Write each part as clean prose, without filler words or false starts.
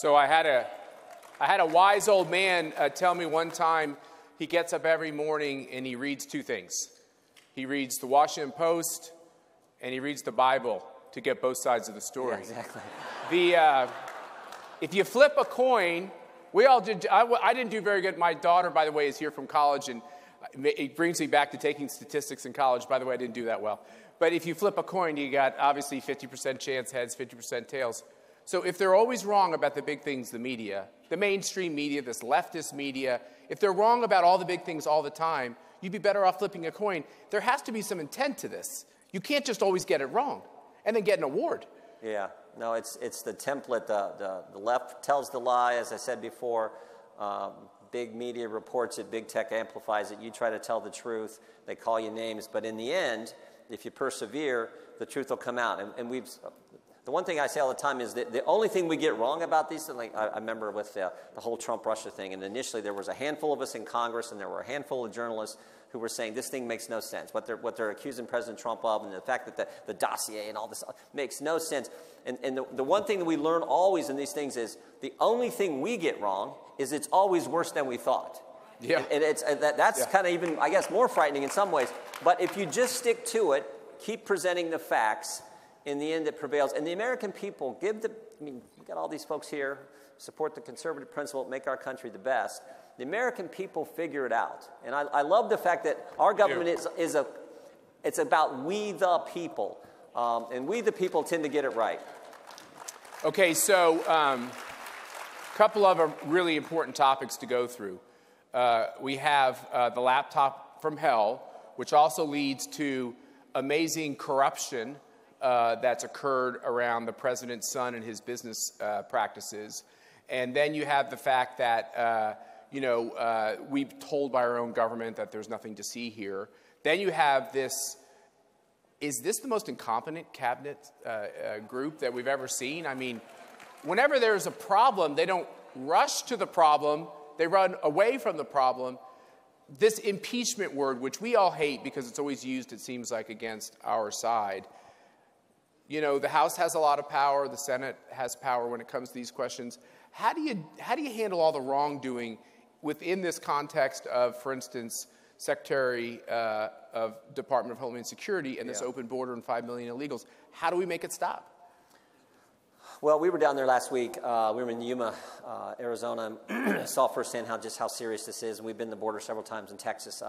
So I had a wise old man tell me one time he gets up every morning and he reads two things. He reads the Washington Post and he reads the Bible to get both sides of the story. Yeah, exactly. If you flip a coin, we all did. I didn't do very good. My daughter, by the way, is here from college, and it brings me back to taking statistics in college. By the way, I didn't do that well. But if you flip a coin, you got obviously 50% chance heads, 50% tails. So if they're always wrong about the big things, the media, the mainstream media, this leftist media, if they're wrong about all the big things all the time, you'd be better off flipping a coin. There has to be some intent to this. You can't just always get it wrong and then get an award. Yeah, no, it's the template. The left tells the lie, as I said before. Big media reports it, big tech amplifies it. You try to tell the truth, they call you names. But in the end, if you persevere, the truth will come out. And the one thing I say all the time is that the only thing we get wrong about these, like I remember with the whole Trump-Russia thing, and initially there was a handful of us in Congress and there were a handful of journalists who were saying this thing makes no sense. What they're accusing President Trump of, and the fact that the dossier and all this makes no sense. And the one thing that we learn always in these things is the only thing we get wrong is it's always worse than we thought. Yeah. And that's kind of even, I guess, more frightening in some ways. But if you just stick to it, keep presenting the facts, in the end it prevails. And the American people we got all these folks here, support the conservative principle, make our country the best. The American people figure it out. And I love the fact that our government it's about we the people. And we the people tend to get it right. Okay, so a couple of really important topics to go through. We have the laptop from hell, which also leads to amazing corruption that's occurred around the president's son and his business practices. And then you have the fact that, we've told by our own government that there's nothing to see here. Then you have this, is this the most incompetent cabinet group that we've ever seen? I mean, whenever there's a problem, they don't rush to the problem. They run away from the problem. This impeachment word, which we all hate because it's always used, it seems like, against our side. You know, the House has a lot of power. The Senate has power when it comes to these questions. How do you handle all the wrongdoing within this context of, for instance, Secretary of Department of Homeland Security and this open border and 5 million illegals? How do we make it stop? Well, we were down there last week. We were in Yuma, Arizona, and saw firsthand just how serious this is. And we've been to the border several times in Texas.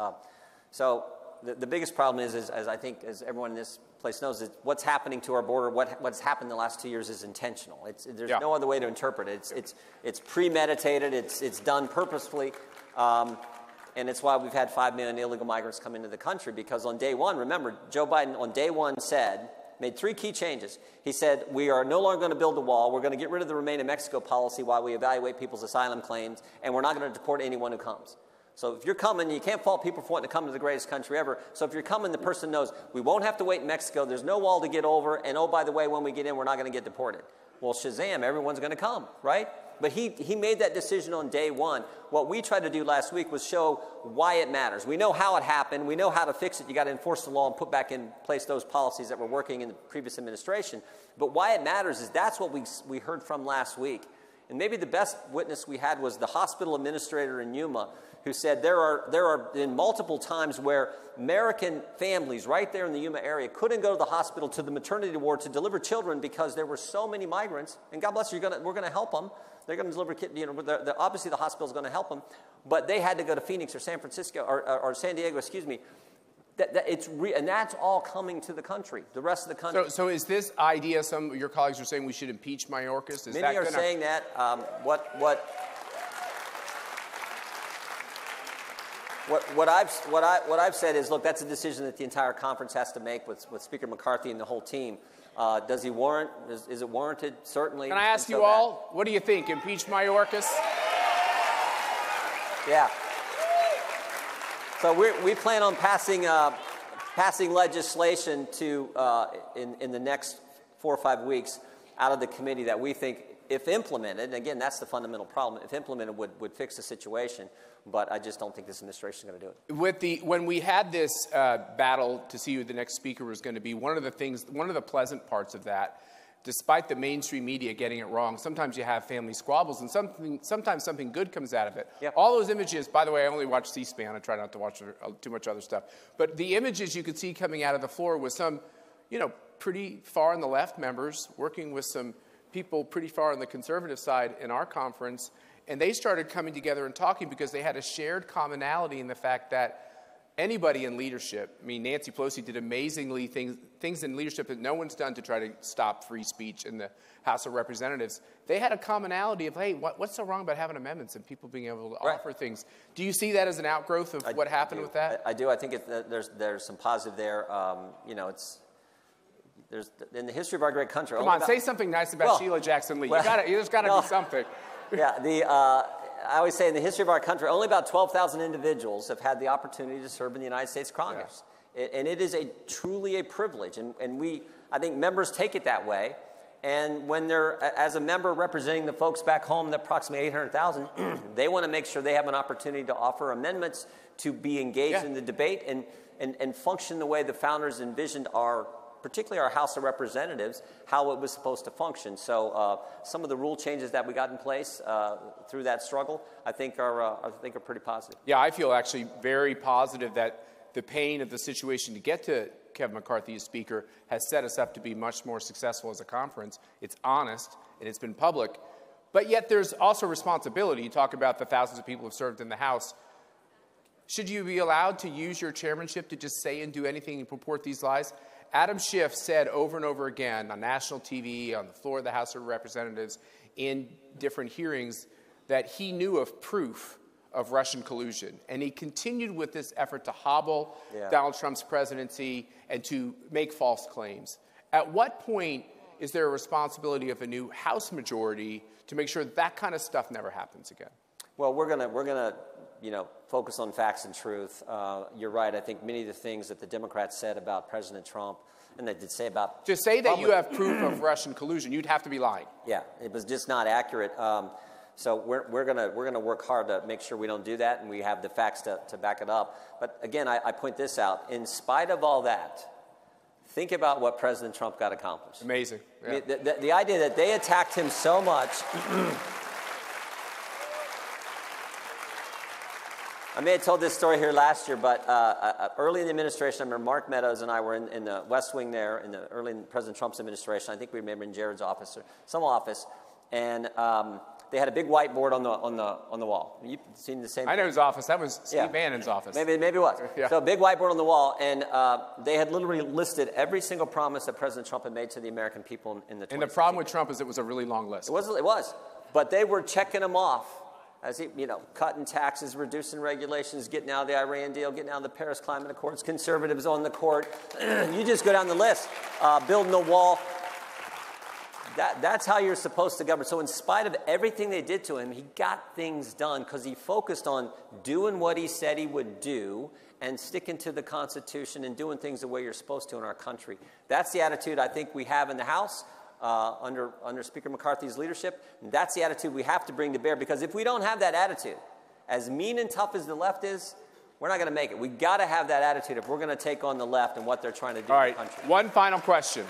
So the biggest problem is, as I think, as everyone in this place knows, is what's happening to our border. What's happened the last 2 years is intentional. There's no other way to interpret it. It's premeditated. It's done purposefully. And it's why we've had 5 million illegal migrants come into the country, because on day one, remember, Joe Biden on day one made 3 key changes. He said, we are no longer going to build a wall. We're going to get rid of the Remain in Mexico policy while we evaluate people's asylum claims, and we're not going to deport anyone who comes. So if you're coming, you can't fault people for wanting to come to the greatest country ever. So if you're coming, the person knows we won't have to wait in Mexico. There's no wall to get over. And oh, by the way, when we get in, we're not going to get deported. Well, shazam, everyone's going to come, right? But he made that decision on day one. What we tried to do last week was show why it matters. We know how it happened. We know how to fix it. You got to enforce the law and put back in place those policies that were working in the previous administration. But why it matters is that's what we heard from last week. And maybe the best witness we had was the hospital administrator in Yuma, who said there are been multiple times where American families right there in the Yuma area couldn't go to the hospital, to the maternity ward to deliver children because there were so many migrants. And God bless you, we're going to help them. They're going to deliver kids. Obviously, the hospital is going to help them, but they had to go to Phoenix or San Francisco or San Diego, excuse me. And that's all coming to the country, the rest of the country. So is this idea, some of your colleagues are saying we should impeach Mayorkas? Many are saying that. What I've said is, look, that's a decision that the entire conference has to make with Speaker McCarthy and the whole team. Does he warrant? Is it warranted? Certainly. Can I ask you all, what do you think? Impeach Mayorkas? Yeah. So we plan on passing legislation in the next 4 or 5 weeks out of the committee that we think, if implemented, and again, that's the fundamental problem, if implemented would fix the situation. But I just don't think this administration is going to do it. When we had this battle to see who the next speaker was going to be, one of the pleasant parts of that despite the mainstream media getting it wrong, sometimes you have family squabbles, and sometimes something good comes out of it. Yep. All those images, by the way, I only watch C-SPAN. I try not to watch too much other stuff. But the images you could see coming out of the floor was some, pretty far on the left members working with some people pretty far on the conservative side in our conference, and they started coming together and talking because they had a shared commonality in the fact that anybody in leadership, I mean, Nancy Pelosi did amazingly things in leadership that no one's done to try to stop free speech in the House of Representatives. They had a commonality of, hey, what's so wrong about having amendments and people being able to offer things? Do you see that as an outgrowth of what happened with that? I do. I think there's some positive there. There's in the history of our great country. Come on, say something nice about Sheila Jackson Lee. There's got to be something. Yeah, I always say in the history of our country, only about 12,000 individuals have had the opportunity to serve in the United States Congress. Yeah. And it is truly a privilege. And I think members take it that way. And when they're, as a member representing the folks back home, the approximately 800,000, they want to make sure they have an opportunity to offer amendments, to be engaged in the debate, and function the way the founders envisioned particularly our House of Representatives, how it was supposed to function. So some of the rule changes that we got in place through that struggle, I think are pretty positive. Yeah, I feel actually very positive that the pain of the situation to get to Kevin McCarthy as Speaker has set us up to be much more successful as a conference. It's honest, and it's been public. But yet there's also responsibility. You talk about the thousands of people who have served in the House. Should you be allowed to use your chairmanship to just say and do anything and purport these lies? Adam Schiff said over and over again on national TV, on the floor of the House of Representatives, in different hearings, that he knew of proof of Russian collusion. And he continued with this effort to hobble Donald Trump's presidency and to make false claims. At what point is there a responsibility of a new House majority to make sure that kind of stuff never happens again? Well, we're gonna focus on facts and truth. You're right. I think many of the things that the Democrats said about President Trump, and they did say about... To say that you have proof of Russian collusion, you'd have to be lying. Yeah, it was just not accurate. So we're gonna work hard to make sure we don't do that, and we have the facts to back it up. But again, I point this out. In spite of all that, think about what President Trump got accomplished. Amazing. Yeah. I mean, the idea that they attacked him so much... I may have told this story here last year, but early in the administration, I remember Mark Meadows and I were in the West Wing there, early in President Trump's administration. I think we remember in Jared's office or some office, and they had a big whiteboard on the wall. You've seen the same. I know his office. That was Steve Bannon's office. Maybe it was. Yeah. So a big whiteboard on the wall, and they had literally listed every single promise that President Trump had made to the American people in the. And the problem with Trump is it was a really long list. It was, but they were checking him off. As he, cutting taxes, reducing regulations, getting out of the Iran deal, getting out of the Paris Climate Accords, conservatives on the court. You just go down the list. Building the wall. That's how you're supposed to govern. So in spite of everything they did to him, he got things done because he focused on doing what he said he would do and sticking to the Constitution and doing things the way you're supposed to in our country. That's the attitude I think we have in the House. Under Speaker McCarthy's leadership. And that's the attitude we have to bring to bear, because if we don't have that attitude, as mean and tough as the left is, we're not going to make it. We've got to have that attitude if we're going to take on the left and what they're trying to do in the country. One final question,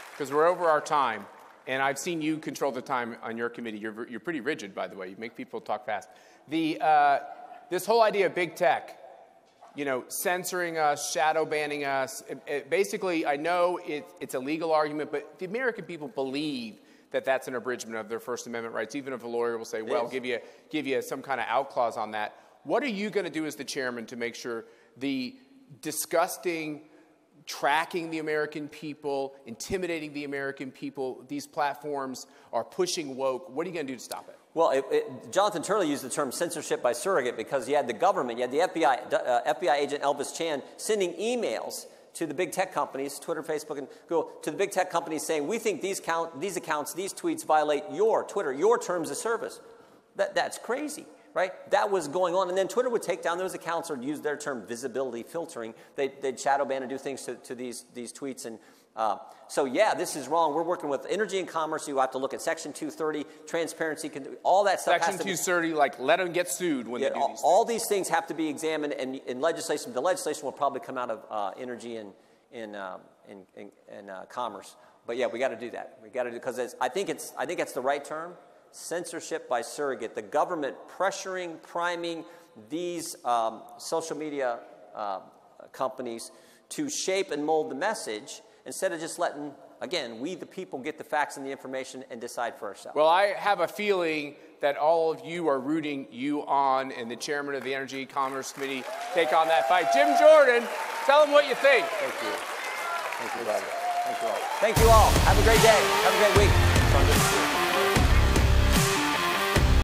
because we're over our time, and I've seen you control the time on your committee. You're pretty rigid, by the way. You make people talk fast. This whole idea of big tech, censoring us, shadow banning us. Basically, I know it's a legal argument, but the American people believe that that's an abridgment of their First Amendment rights, even if a lawyer will say, well, give you some kind of out clause on that. What are you going to do as the chairman to make sure the disgusting tracking the American people, intimidating the American people, these platforms are pushing woke? What are you going to do to stop it? Well, Jonathan Turley used the term censorship by surrogate because you had the government, you had the FBI agent Elvis Chan sending emails to the big tech companies, Twitter, Facebook, and Google, to the big tech companies saying, we think these accounts, these tweets violate your terms of service. That's crazy, right? That was going on. And then Twitter would take down those accounts or use their term visibility filtering. They'd shadow ban and do things to these tweets. And so, yeah, this is wrong. We're working with Energy and Commerce. You have to look at Section 230, transparency, all that stuff. Section 230, like let them get sued when they do these things. All these things have to be examined, and in legislation, the legislation will probably come out of Energy and Commerce But yeah, we got to do that. We got to do, because I think it's the right term. Censorship by surrogate. The government pressuring, priming these social media companies to shape and mold the message instead of just letting, again, we the people get the facts and the information and decide for ourselves. Well, I have a feeling that all of you are rooting you on, and the chairman of the Energy Commerce Committee take on that fight. Jim Jordan, tell them what you think. Thank you. Thank you, brother. Thank you all. Thank you all. Have a great day. Have a great week.